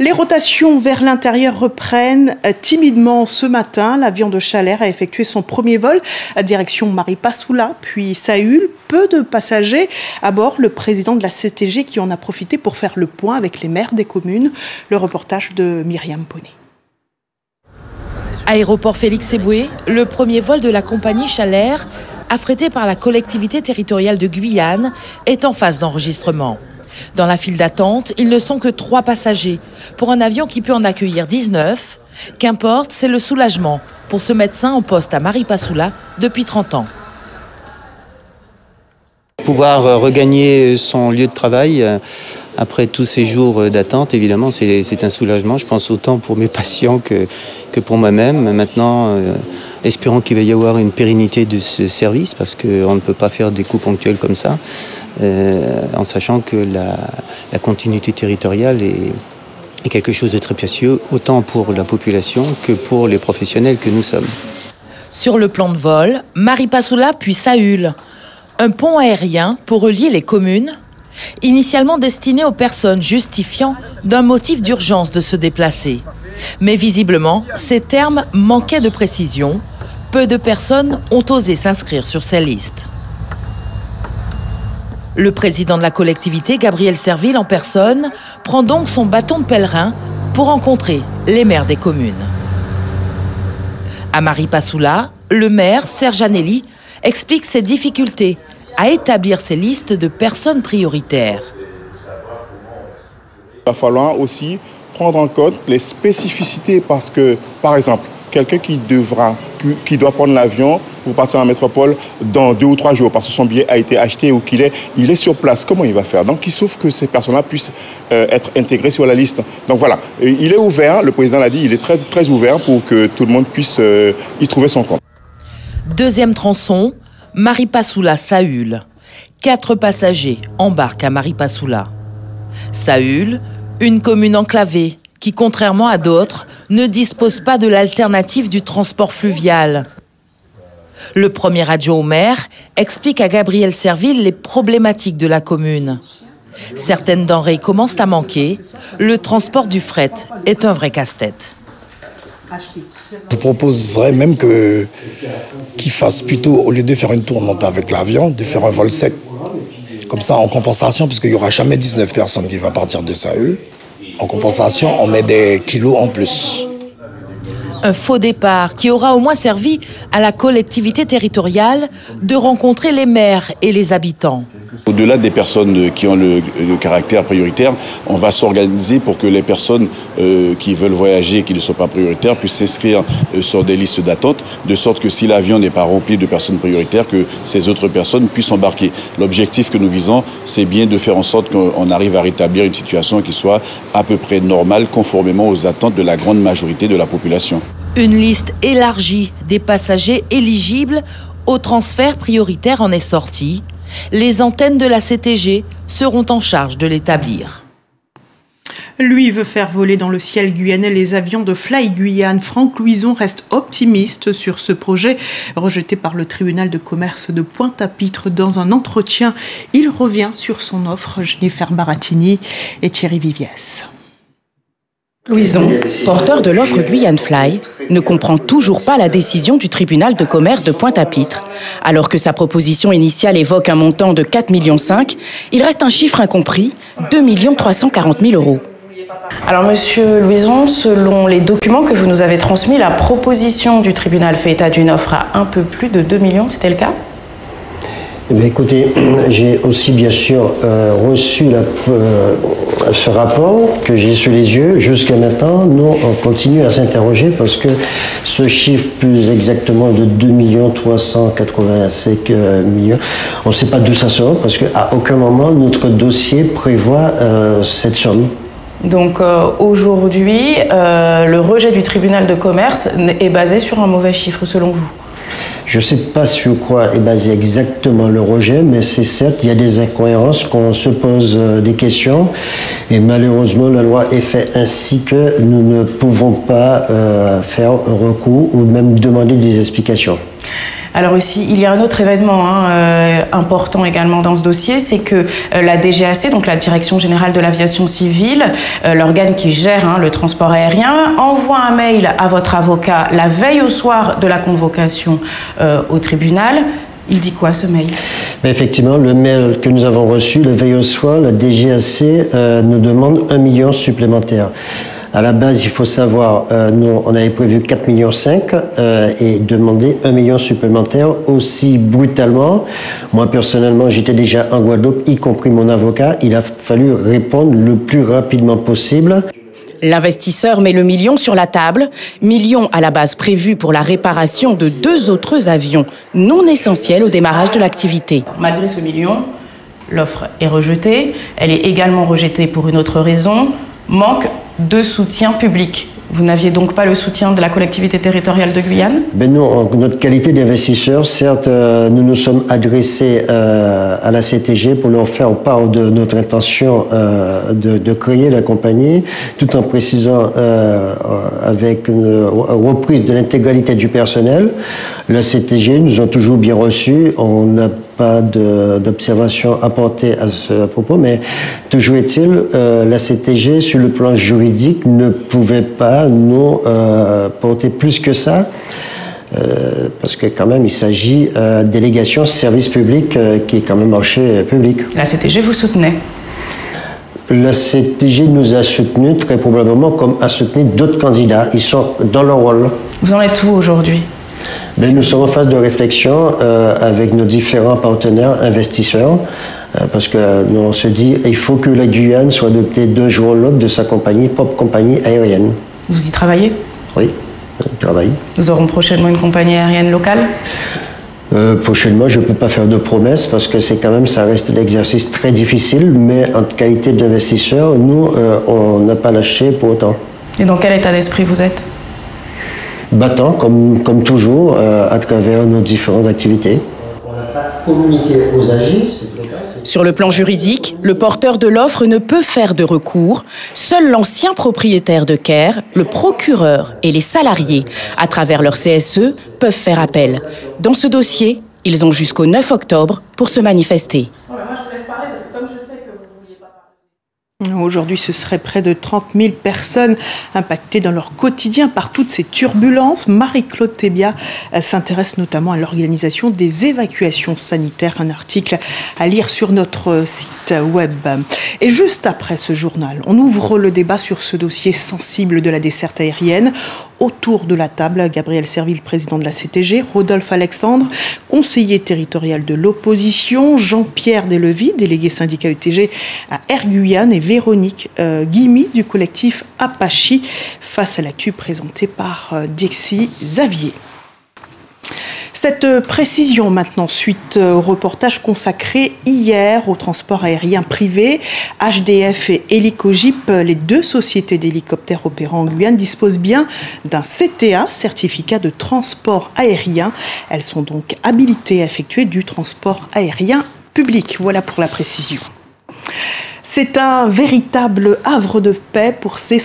Les rotations vers l'intérieur reprennent timidement ce matin. L'avion de Chalère a effectué son premier vol à direction Maripasoula, puis Saül. Peu de passagers à bord. Le président de la CTG qui en a profité pour faire le point avec les maires des communes. Le reportage de Myriam Poney. Aéroport Félix Éboué, le premier vol de la compagnie Chalère, affrété par la collectivité territoriale de Guyane, est en phase d'enregistrement. Dans la file d'attente, ils ne sont que 3 passagers pour un avion qui peut en accueillir 19. Qu'importe, c'est le soulagement pour ce médecin en poste à Maripasoula depuis 30 ans. Pouvoir regagner son lieu de travail après tous ces jours d'attente, évidemment, c'est un soulagement. Je pense autant pour mes patients que pour moi-même. Maintenant, espérons qu'il va y avoir une pérennité de ce service parce qu'on ne peut pas faire des coups ponctuels comme ça. En sachant que la continuité territoriale est quelque chose de très précieux, autant pour la population que pour les professionnels que nous sommes. Sur le plan de vol, Maripasoula puis Saül, un pont aérien pour relier les communes, initialement destiné aux personnes justifiant d'un motif d'urgence de se déplacer. Mais visiblement, ces termes manquaient de précision. Peu de personnes ont osé s'inscrire sur ces listes. Le président de la collectivité, Gabriel Serville en personne, prend donc son bâton de pèlerin pour rencontrer les maires des communes. À Maripasoula, le maire, Serge Anelli, explique ses difficultés à établir ces listes de personnes prioritaires. Il va falloir aussi prendre en compte les spécificités parce que, par exemple, quelqu'un qui doit prendre l'avion pour partir en métropole dans 2 ou 3 jours parce que son billet a été acheté ou qu'il est sur place. Comment il va faire? Donc il souffre que ces personnes-là puissent être intégrées sur la liste. Donc voilà, il est ouvert, le président l'a dit, il est très, très ouvert pour que tout le monde puisse y trouver son compte. Deuxième tronçon, Maripasoula-Saül. 4 passagers embarquent à Maripasoula. Saül, une commune enclavée qui, contrairement à d'autres, ne dispose pas de l'alternative du transport fluvial. Le premier adjoint au maire explique à Gabriel Serville les problématiques de la commune. Certaines denrées commencent à manquer. Le transport du fret est un vrai casse-tête. Je proposerais même qu'ils fassent plutôt, au lieu de faire une tournante avec l'avion, de faire un vol sec. Comme ça, en compensation, parce qu'il n'y aura jamais 19 personnes qui vont partir de Saül. En compensation, on met des kilos en plus. Un faux départ qui aura au moins servi à la collectivité territoriale de rencontrer les maires et les habitants. Au-delà des personnes qui ont le caractère prioritaire, on va s'organiser pour que les personnes qui veulent voyager et qui ne sont pas prioritaires puissent s'inscrire sur des listes d'attente, de sorte que si l'avion n'est pas rempli de personnes prioritaires, que ces autres personnes puissent embarquer. L'objectif que nous visons, c'est bien de faire en sorte qu'on arrive à rétablir une situation qui soit à peu près normale, conformément aux attentes de la grande majorité de la population. Une liste élargie des passagers éligibles au transfert prioritaire en est sortie. Les antennes de la CTG seront en charge de l'établir. Lui veut faire voler dans le ciel guyanais les avions de Fly Guyane. Franck Louison reste optimiste sur ce projet rejeté par le tribunal de commerce de Pointe-à-Pitre dans un entretien. Il revient sur son offre. Jennifer Baratini et Thierry Viviès. Louison, porteur de l'offre Guyane Fly, ne comprend toujours pas la décision du tribunal de commerce de Pointe-à-Pitre. Alors que sa proposition initiale évoque un montant de 4,5 millions, il reste un chiffre incompris, 2 340 000 euros. Alors monsieur Louison, selon les documents que vous nous avez transmis, la proposition du tribunal fait état d'une offre à un peu plus de 2 millions, c'était le cas ? Eh bien, écoutez, j'ai aussi bien sûr reçu ce rapport que j'ai sous les yeux. Jusqu'à maintenant, nous, on continue à s'interroger parce que ce chiffre plus exactement de 2 385 000, on ne sait pas d'où ça sort parce qu'à aucun moment notre dossier prévoit cette somme. Donc aujourd'hui, le rejet du tribunal de commerce est basé sur un mauvais chiffre selon vous ? Je ne sais pas sur quoi est basé exactement le rejet, mais c'est certes, il y a des incohérences, qu'on se pose des questions. Et malheureusement, la loi est faite ainsi que nous ne pouvons pas faire un recours ou même demander des explications. Alors aussi, il y a un autre événement important également dans ce dossier, c'est que la DGAC, donc la Direction Générale de l'Aviation Civile, l'organe qui gère le transport aérien, envoie un mail à votre avocat la veille au soir de la convocation au tribunal. Il dit quoi, ce mail? Effectivement, le mail que nous avons reçu, le veille au soir, la DGAC nous demande 1 million supplémentaire. À la base, il faut savoir, nous, on avait prévu 4,5 millions et demander 1 million supplémentaire aussi brutalement. Moi, personnellement, j'étais déjà en Guadeloupe, y compris mon avocat. Il a fallu répondre le plus rapidement possible. L'investisseur met le million sur la table, million à la base prévu pour la réparation de 2 autres avions non essentiels au démarrage de l'activité. Malgré ce million, l'offre est rejetée. Elle est également rejetée pour une autre raison, manque de soutien public. Vous n'aviez donc pas le soutien de la collectivité territoriale de Guyane? Nous, en notre qualité d'investisseur, certes, nous nous sommes adressés à la CTG pour leur faire part de notre intention de créer la compagnie, tout en précisant avec une reprise de l'intégralité du personnel. La CTG nous a toujours bien reçus. On n'a pas d'observation apportée à ce propos, mais toujours est-il, la CTG, sur le plan juridique, ne pouvait pas nous porter plus que ça, parce que quand même il s'agit délégation service public qui est quand même marché public. La CTG vous soutenait? La CTG nous a soutenus très probablement comme a soutenu d'autres candidats. Ils sont dans leur rôle. Vous en êtes où aujourd'hui? Nous sommes en phase de réflexion avec nos différents partenaires investisseurs. Parce que nous, on se dit il faut que la Guyane soit dotée d'un jour l'autre de sa compagnie, propre compagnie aérienne. Vous y travaillez? Oui, je travaille. Nous aurons prochainement une compagnie aérienne locale? Prochainement, je ne peux pas faire de promesses parce que c'est quand même, ça reste l'exercice très difficile, mais en qualité d'investisseur, nous, on n'a pas lâché pour autant. Et dans quel état d'esprit vous êtes? Battant, comme toujours, à travers nos différentes activités. On n'a pas communiqué aux AG. Sur le plan juridique, le porteur de l'offre ne peut faire de recours. Seul l'ancien propriétaire de Caire, le procureur et les salariés, à travers leur CSE, peuvent faire appel. Dans ce dossier, ils ont jusqu'au 9 octobre pour se manifester. Aujourd'hui, ce serait près de 30 000 personnes impactées dans leur quotidien par toutes ces turbulences. Marie-Claude Thébia s'intéresse notamment à l'organisation des évacuations sanitaires. Un article à lire sur notre site web. Et juste après ce journal, on ouvre le débat sur ce dossier sensible de la desserte aérienne. Autour de la table, Gabriel Serville, président de la CTG, Rodolphe Alexandre, conseiller territorial de l'opposition, Jean-Pierre Delevis, délégué syndicat UTG à Air Guyane, et Véronique Guimy du collectif Apache, face à l'actu présentée par Dixie Xavier. Cette précision maintenant, suite au reportage consacré hier au transport aérien privé. HDF et Hélicogip, les 2 sociétés d'hélicoptères opérant en Guyane, disposent bien d'un CTA, certificat de transport aérien. Elles sont donc habilitées à effectuer du transport aérien public. Voilà pour la précision. C'est un véritable havre de paix pour ces